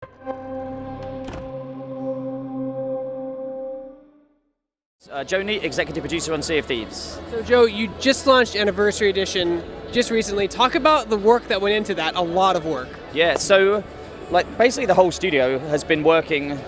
Joe Neate, executive producer on Sea of Thieves. So Joe, you just launched Anniversary Edition just recently. Talk about the work that went into that, a lot of work. Yeah, so basically the whole studio has been working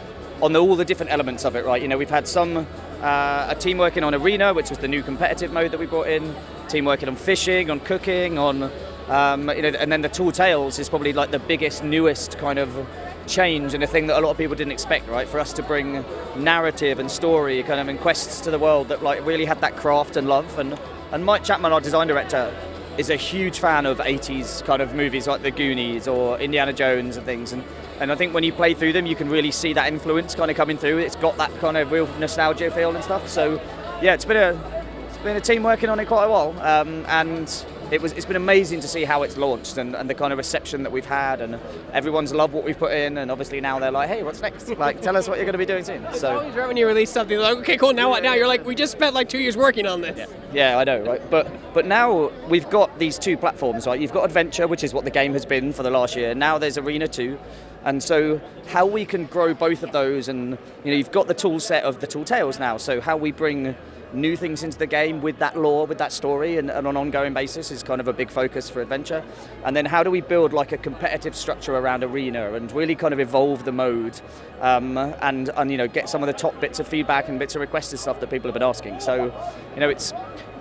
on all the different elements of it, right? We've had a team working on Arena, which was the new competitive mode that we brought in, team working on fishing, on cooking, on, and then the Tall Tales is probably like the biggest, newest kind of change and a thing that a lot of people didn't expect, right? For us to bring narrative and story kind of and quests to the world that like really had that craft and love. And Mike Chapman, our design director, is a huge fan of 80s kind of movies like The Goonies or Indiana Jones and things. And I think when you play through them, you can really see that influence kind of coming through. It's got that kind of real nostalgia feel and stuff. So yeah, it's been a team working on it quite a while. And it's been amazing to see how it's launched and the kind of reception that we've had, and everyone's loved what we've put in, and obviously now they're like, hey, what's next? Like, tell us what you're going to be doing soon. It's always right when you release something, like, okay, cool, now what? Now you're like, we just spent like 2 years working on this. Yeah, I know, right? But now we've got these two platforms, right? You've got Adventure, which is what the game has been for the last year. Now there's Arena 2. And so how we can grow both of those, and you've got the tool set of the Tall Tales now, so how we bring new things into the game with that lore, with that story, and on an ongoing basis is kind of a big focus for Adventure. And then how do we build like a competitive structure around Arena and really kind of evolve the mode, and get some of the top bits of feedback and bits of requested stuff that people have been asking. So it's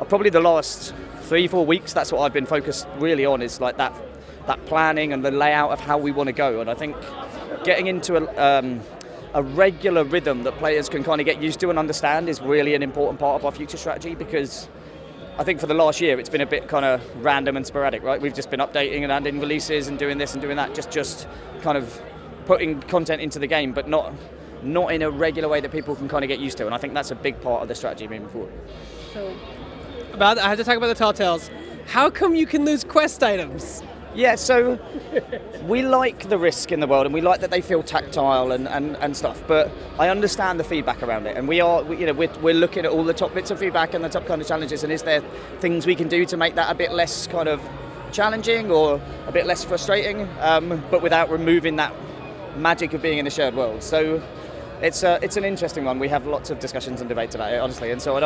probably the last 3-4 weeks, that's what I've been focused really on, is like that planning and the layout of how we want to go. And I think getting into a regular rhythm that players can kind of get used to and understand is really an important part of our future strategy, because I think for the last year it's been a bit kind of random and sporadic, right? We've just been updating and adding releases and doing this and doing that, just kind of putting content into the game, but not in a regular way that people can kind of get used to. And I think that's a big part of the strategy moving forward. So, I have to talk about the Tall Tales. How come you can lose quest items? Yeah, so we like the risk in the world, and we like that they feel tactile and stuff, but I understand the feedback around it, and we're looking at all the top bits of feedback and the top kind of challenges, and is there things we can do to make that a bit less kind of challenging or a bit less frustrating, but without removing that magic of being in a shared world. So it's an interesting one. We have lots of discussions and debates about it, honestly, and so I'm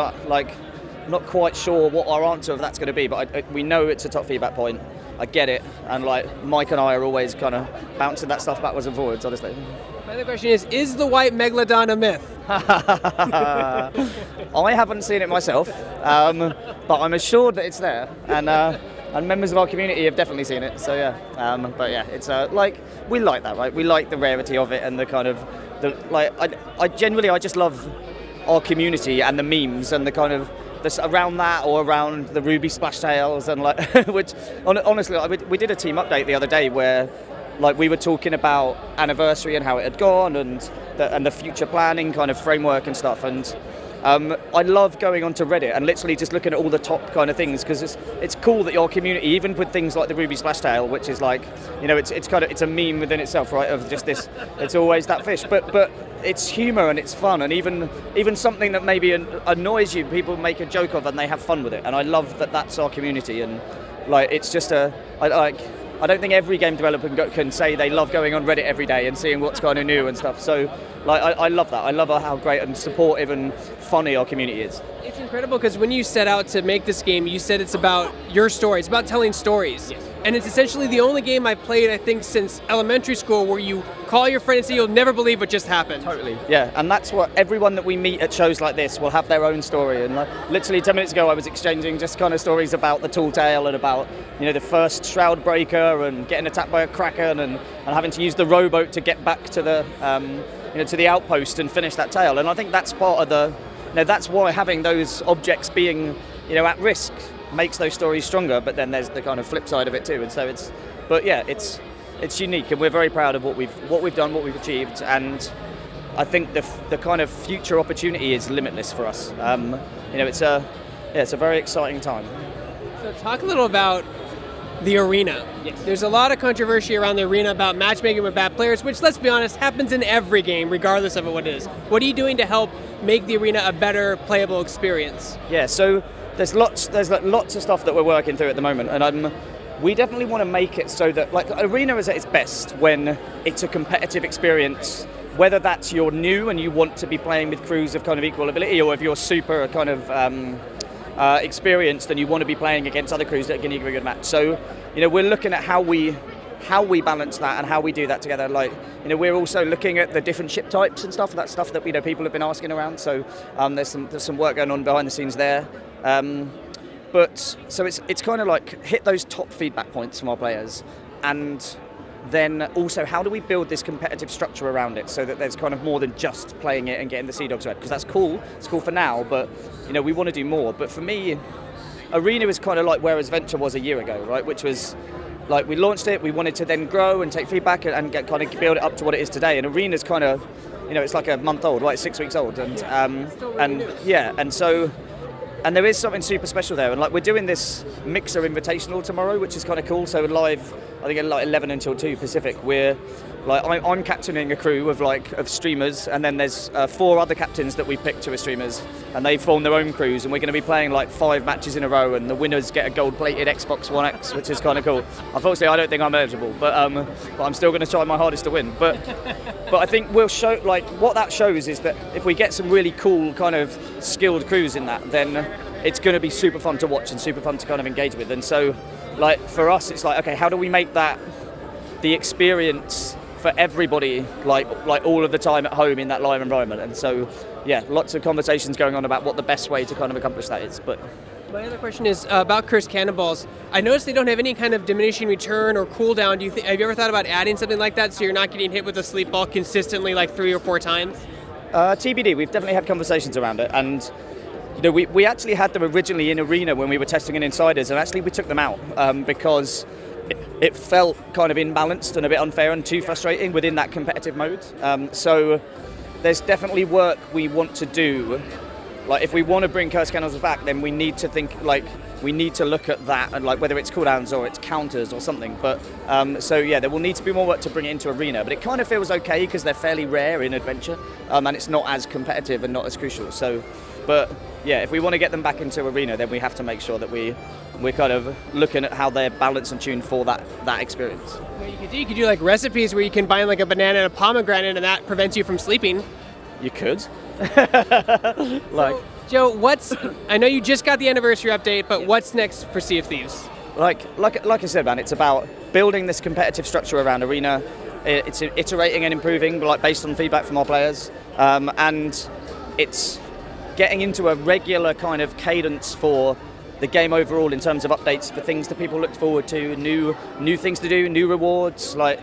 not quite sure what our answer of that's going to be, but we know it's a top feedback point. I get it, and Mike and I are always kind of bouncing that stuff backwards and forwards, honestly. My other question is the white megalodon a myth? I haven't seen it myself, but I'm assured that it's there, and members of our community have definitely seen it. So yeah, but yeah, it's we like that, right? We like the rarity of it and the kind of I just love our community and the memes and the kind of around that, or around the Ruby splash tails, and which honestly, we did a team update the other day where we were talking about Anniversary and how it had gone, and the future planning kind of framework and stuff. And I love going onto Reddit and literally just looking at all the top kind of things, because it's cool that your community, even with things like the Ruby splash tail, which is it's a meme within itself, right? Of just this, it's always that fish, but it's humor and it's fun, and even something that maybe annoys you, people make a joke of and they have fun with it. And I love that that's our community, and it's just I don't think every game developer can say they love going on Reddit every day and seeing what's kind of new and stuff. So I love that. I love how great and supportive and funny our community is. It's incredible, because when you set out to make this game, you said it's about your story. It's about telling stories. Yes. And it's essentially the only game I've played, I think, since elementary school, where you call your friend and say, you'll never believe what just happened. Totally. Yeah, and that's what everyone that we meet at shows like this will have their own story. And literally 10 minutes ago, I was exchanging just kind of stories about the Tall Tale and about the first shroud breaker and getting attacked by a kraken and having to use the rowboat to get back to the to the outpost and finish that tale. And I think that's part of the that's why having those objects being at risk makes those stories stronger. But then there's the kind of flip side of it too. And so it's unique, and we're very proud of what we've done, what we've achieved, and I think the kind of future opportunity is limitless for us. It's a very exciting time. So talk a little about the Arena. Yes. There's a lot of controversy around the Arena about matchmaking with bad players, which, let's be honest, happens in every game, regardless of what it is. What are you doing to help make the Arena a better playable experience? Yeah, so there's lots of stuff that we're working through at the moment, and we definitely want to make it so that, like, Arena is at its best when it's a competitive experience, whether that's you're new and you want to be playing with crews of kind of equal ability, or if you're super kind of experienced and you want to be playing against other crews that can give you a good match. So, we're looking at how we balance that and how we do that together. Like, we're also looking at the different ship types and stuff. That's stuff that people have been asking around. So there's some work going on behind the scenes there. But so it's kind of like hit those top feedback points from our players, and then also how do we build this competitive structure around it so that there's kind of more than just playing it and getting the Sea Dogs red, because that's cool. It's cool for now, but we want to do more. But for me, Arena is kind of like where Adventure was a year ago, right? Which was like we launched it, we wanted to then grow and take feedback and get kind of build it up to what it is today. And Arena's kind of it's like a month old, right? It's 6 weeks old, and there is something super special there. And like we're doing this Mixer Invitational tomorrow, which is kind of cool. So live, I think at like 11 until 2 Pacific, we're like I'm captaining a crew of streamers, and then there's 4 other captains that we picked who are streamers, and they form their own crews, and we're going to be playing like 5 matches in a row, and the winners get a gold-plated Xbox One X, which is kind of cool. Unfortunately, I don't think I'm eligible, but I'm still going to try my hardest to win. But I think we'll show, like, what that shows is that if we get some really cool kind of skilled crews in that, then it's going to be super fun to watch and super fun to kind of engage with. And so, like, for us, it's like, okay, how do we make that the experience for everybody, like all of the time at home in that live environment? And so, yeah, lots of conversations going on about what the best way to kind of accomplish that is. But my other question is about Cursed Cannonballs. I noticed they don't have any kind of diminishing return or cooldown. Have you ever thought about adding something like that so you're not getting hit with a sleep ball consistently like 3 or 4 times? TBD, we've definitely had conversations around it, and we actually had them originally in Arena when we were testing in Insiders, and actually we took them out because it felt kind of imbalanced and a bit unfair and too frustrating within that competitive mode. So there's definitely work we want to do. Like, if we want to bring Cursed Cannons back, then we need to think, like, we need to look at that, and like whether it's cooldowns or it's counters or something. But so yeah, there will need to be more work to bring it into Arena, but it kind of feels okay because they're fairly rare in Adventure, and it's not as competitive and not as crucial. So, but yeah, if we want to get them back into Arena, then we have to make sure that we're kind of looking at how they're balanced and tuned for that experience. What you could do like recipes where you combine like a banana and a pomegranate, and that prevents you from sleeping. You could. Like, Joe, I know you just got the anniversary update, but what's next for Sea of Thieves? Like I said, man, it's about building this competitive structure around Arena. It's iterating and improving, like based on feedback from our players, and it's getting into a regular kind of cadence for the game overall in terms of updates for things that people look forward to, new things to do, new rewards, like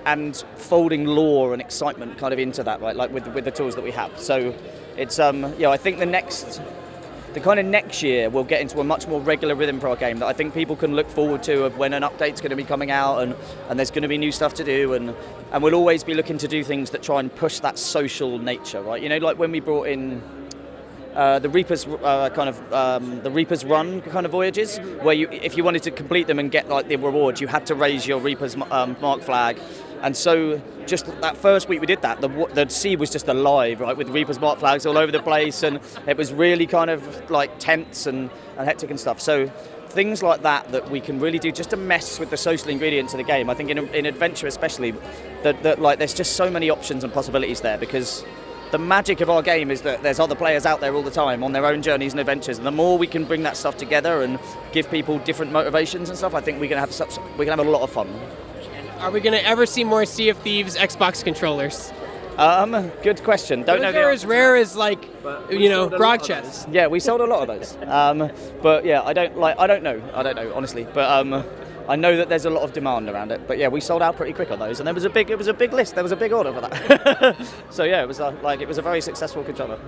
and folding lore and excitement kind of into that, right? Like with the tools that we have. So it's I think the kind of next year we'll get into a much more regular rhythm for our game that I think people can look forward to, of when an update's going to be coming out and there's going to be new stuff to do, and we'll always be looking to do things that try and push that social nature, right? Like when we brought in the Reaper's the Reaper's Run kind of voyages, where if you wanted to complete them and get like the rewards, you had to raise your Reaper's mark flag. And so just that first week we did that, the sea was just alive, right, with Reaper's mark flags all over the place, and it was really kind of like tense and hectic and stuff. So things like that we can really do just to mess with the social ingredients of the game. I think in Adventure especially, that like there's just so many options and possibilities there, because the magic of our game is that there's other players out there all the time on their own journeys and adventures, and the more we can bring that stuff together and give people different motivations and stuff, I think we can have a lot of fun. Are we going to ever see more Sea of Thieves Xbox controllers? Good question. Don't know. They're as rare as like grog chests. Yeah, we sold a lot of those. But yeah, I don't know honestly. But I know that there's a lot of demand around it. But yeah, we sold out pretty quick on those, and it was a big list. There was a big order for that. So yeah, it was a very successful controller.